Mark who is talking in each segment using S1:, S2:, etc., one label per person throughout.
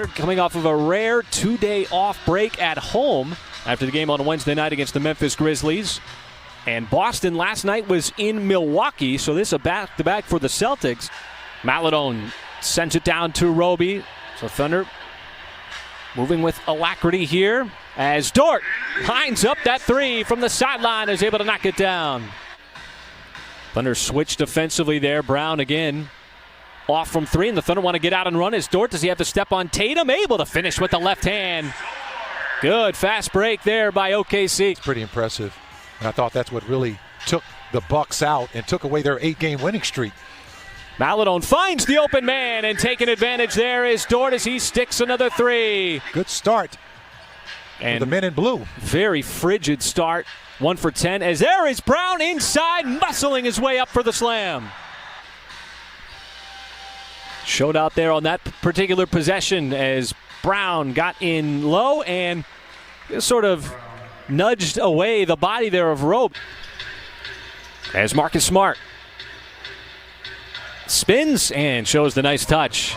S1: Coming off of a rare two-day off break at home after the game on Wednesday night against the Memphis Grizzlies. And Boston last night was in Milwaukee, so this is a back-to-back for the Celtics. Maladone sends it down to Roby. So Thunder moving with alacrity here as Dort lines up that three from the sideline, is able to knock it down. Thunder switched defensively there. Brown again off from three, and the Thunder want to get out and run as Dort. Does he have to step on Tatum? Able to finish with the left hand. Good fast break there by OKC.
S2: It's pretty impressive. And I thought that's what really took the Bucks out and took away their 8-game winning streak.
S1: Maladone finds the open man, and taking advantage there is Dort as he sticks another three.
S2: Good start and for the men in blue.
S1: Very frigid start. 1 for 10 as there is Brown inside, muscling his way up for the slam. Showed out there on that particular possession as Brown got in low and sort of nudged away the body there of Robe. As Marcus Smart spins and shows the nice touch.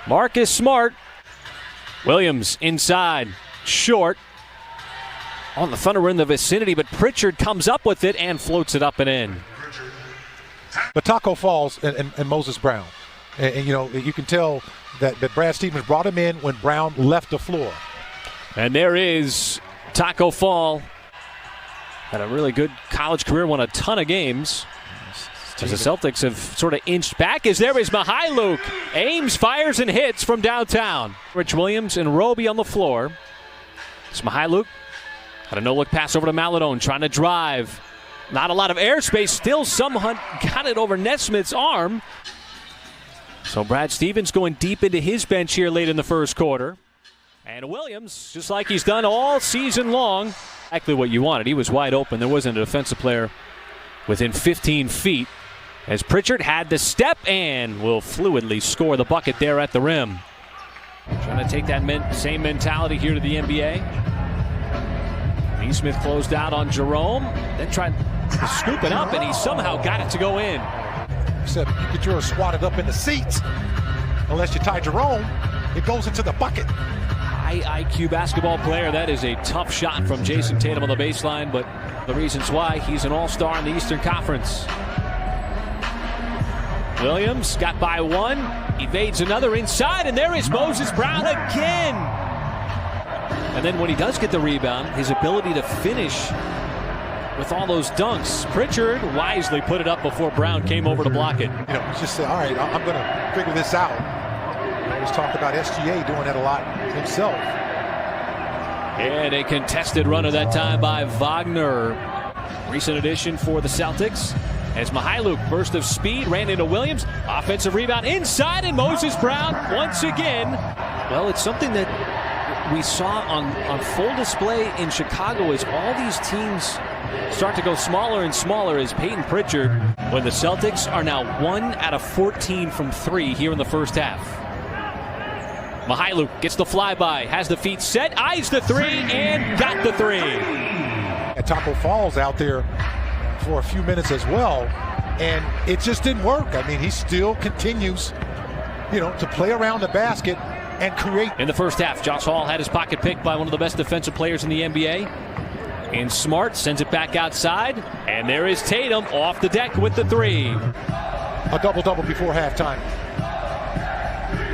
S1: Marcus Smart. Williams inside, short. On the Thunder, we're in the vicinity, but Pritchard comes up with it and floats it up and in.
S2: But Taco Falls and Moses Brown. And you know, you can tell that Brad Stevens brought him in when Brown left the floor.
S1: And there is Taco Fall. Had a really good college career, won a ton of games. As the Celtics have sort of inched back, as there is Mihailuk. Aims, fires, and hits from downtown. Rich Williams and Roby on the floor. It's Mihailuk. Had a no-look pass over to Maladone, trying to drive. Not a lot of airspace. Still someone got it over Nesmith's arm. So Brad Stevens going deep into his bench here late in the first quarter. And Williams, just like he's done all season long, exactly what you wanted. He was wide open. There wasn't a defensive player within 15 feet. As Pritchard had the step and will fluidly score the bucket there at the rim. Trying to take that same mentality here to the NBA. Smith closed out on Jerome, then tried to scoop it up, and he somehow got it to go in.
S2: You said you get yours swatted up in the seats. Unless you tie Jerome, it goes into the bucket.
S1: High IQ basketball player. That is a tough shot from Jason Tatum on the baseline, but the reasons why he's an all-star in the Eastern Conference. Williams got by one, evades another inside, and there is Moses Brown again. And then when he does get the rebound, his ability to finish with all those dunks. Pritchard wisely put it up before Brown came over to block it.
S2: You know, just say, all right, I'm going to figure this out. I always talk about SGA doing that a lot himself.
S1: And a contested runner that time by Wagner. Recent addition for the Celtics. As Mihailuk, burst of speed, ran into Williams. Offensive rebound inside, and Moses Brown once again. Well, it's something that we saw on full display in Chicago as all these teams start to go smaller and smaller as Peyton Pritchard, when the Celtics are now 1 out of 14 from 3 here in the first half. Mihailuk gets the flyby, has the feet set, eyes the three, and got the three.
S2: And Taco Falls out there for a few minutes as well, and it just didn't work. I mean, he still continues, you know, to play around the basket and create.
S1: In the first half, Josh Hall had his pocket picked by one of the best defensive players in the NBA. And Smart sends it back outside. And there is Tatum off the deck with the three.
S2: A double-double before halftime.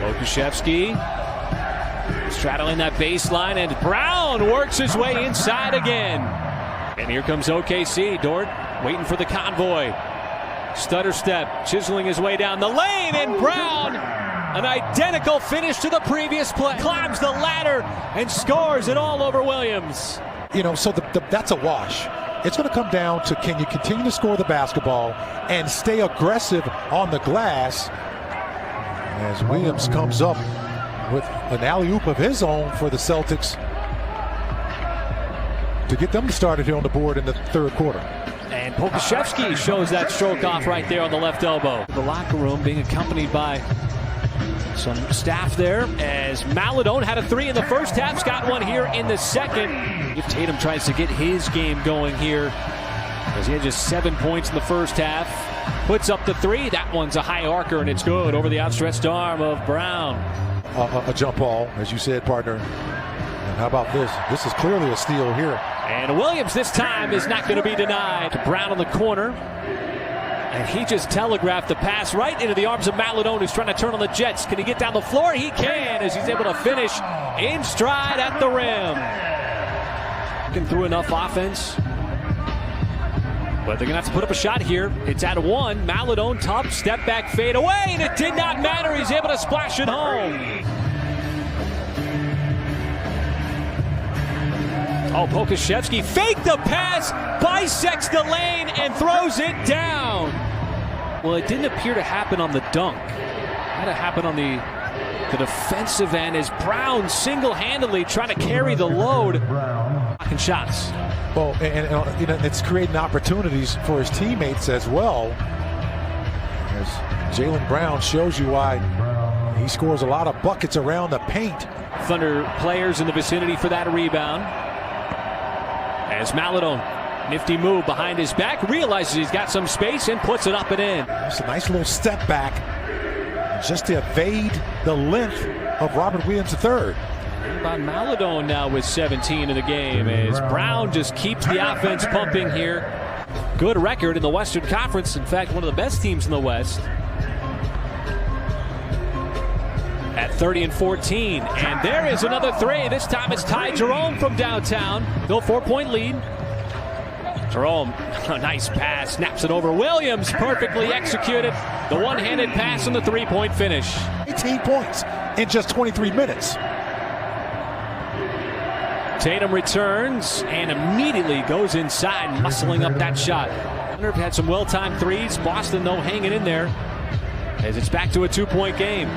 S1: Okushevsky straddling that baseline, and Brown works his way inside again. And here comes OKC. Dort waiting for the convoy. Stutter step, chiseling his way down the lane, and Brown, an identical finish to the previous play, climbs the ladder and scores it all over Williams.
S2: You know, so that's a wash. It's going to come down to, can you continue to score the basketball and stay aggressive on the glass, as Williams comes up with an alley-oop of his own for the Celtics to get them started here on the board in the third quarter.
S1: And Pokusevski shows that stroke off right there on the left elbow. The locker room being accompanied by some staff there, as Maladone had a three in the first half, got one here in the second. If Tatum tries to get his game going here, as he had just 7 points in the first half, puts up the three. That one's a high arcer, and it's good over the outstretched arm of Brown.
S2: a jump ball, as you said, partner. And how about this? This is clearly a steal here.
S1: And Williams this time is not going to be denied. Brown on the corner. And he just telegraphed the pass right into the arms of Maladone, who's trying to turn on the Jets. Can he get down the floor? He can, as he's able to finish in stride at the rim. Looking through enough offense. But they're going to have to put up a shot here. It's at one. Maladone, tough step back fade away, and it did not matter. He's able to splash it home. Oh, Pokashevsky faked the pass, bisects the lane, and throws it down. Well, it didn't appear to happen on the dunk. It had to happen on the defensive end as Brown single-handedly trying to carry the load. Blocking shots.
S2: Well, and you know, it's creating opportunities for his teammates as well. As Jaylen Brown shows you why he scores a lot of buckets around the paint.
S1: Thunder players in the vicinity for that rebound. As Maladone, nifty move behind his back, realizes he's got some space and puts it up and in.
S2: It's a nice little step back just to evade the length of Robert Williams III.
S1: About Maladone now with 17 in the game as Brown just keeps the offense pumping here. Good record in the Western Conference. In fact, one of the best teams in the West. At 30-14, and there is another three. This time it's Ty Jerome from downtown. Still 4-point lead. Jerome, a nice pass, snaps it over. Williams, perfectly executed. The one-handed pass and the three-point finish.
S2: 18 points in just 23 minutes.
S1: Tatum returns and immediately goes inside, muscling up that shot. Thunder had some well-timed threes. Boston, though, hanging in there as it's back to a two-point game.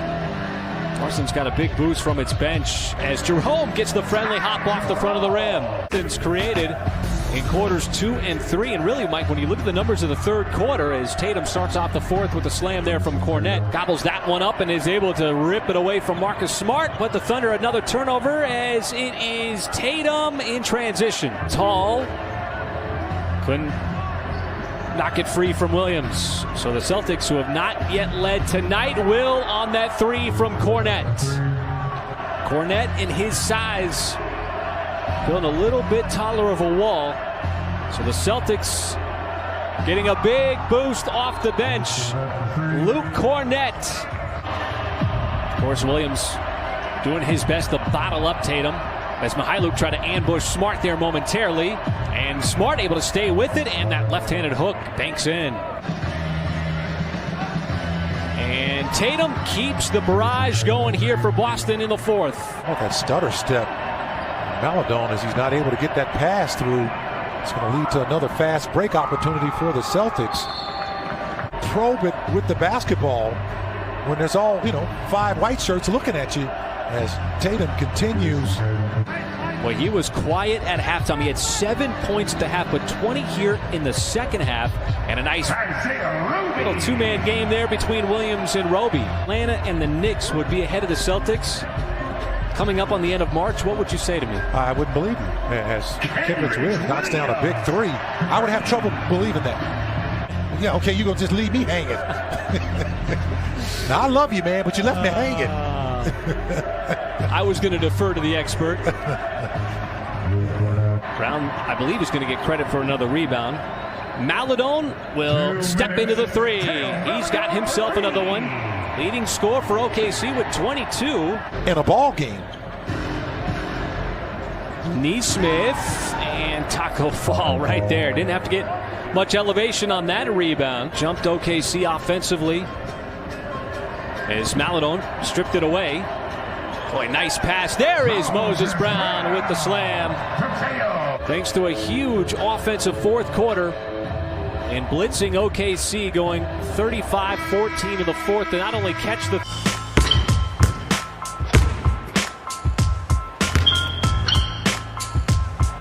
S1: Carson's got a big boost from its bench as Jerome gets the friendly hop off the front of the rim. It's created in quarters 2 and 3. And really, Mike, when you look at the numbers of the third quarter, as Tatum starts off the fourth with a slam there from Cornette, gobbles that one up and is able to rip it away from Marcus Smart. But the Thunder another turnover as it is Tatum in transition. Tall couldn't knock it free from Williams. So the Celtics, who have not yet led tonight, will on that three from Cornette. Cornette in his size building a little bit taller of a wall. So the Celtics getting a big boost off the bench. Luke Cornette. Of course, Williams doing his best to bottle up Tatum as Mykhailiuk tried to ambush Smart there momentarily. And Smart able to stay with it, and that left-handed hook banks in. And Tatum keeps the barrage going here for Boston in the fourth.
S2: Oh, that stutter step. Maladone, as he's not able to get that pass through, it's going to lead to another fast break opportunity for the Celtics. Probe it with the basketball when there's all, 5 white shirts looking at you as Tatum continues.
S1: Well, he was quiet at halftime. He had 7 points at the half, but 20 here in the second half. And a nice little two-man game there between Williams and Roby. Atlanta and the Knicks would be ahead of the Celtics coming up on the end of March. What would you say to me?
S2: I wouldn't believe you. As Kippen's win knocks down a big three, I would have trouble believing that. Yeah, okay, you're going to just leave me hanging. Now, I love you, man, but you left me hanging.
S1: I was going to defer to the expert. Brown, I believe, is going to get credit for another rebound. Maladone will step into the three. He's got himself another one. Leading score for OKC with 22.
S2: In a ball game.
S1: Neesmith and Taco Fall right there. Didn't have to get much elevation on that rebound. Jumped OKC offensively as Maladone stripped it away. Boy, nice pass. There is Moses Brown with the slam. Thanks to a huge offensive fourth quarter and blitzing OKC, going 35-14 to the fourth to not only catch the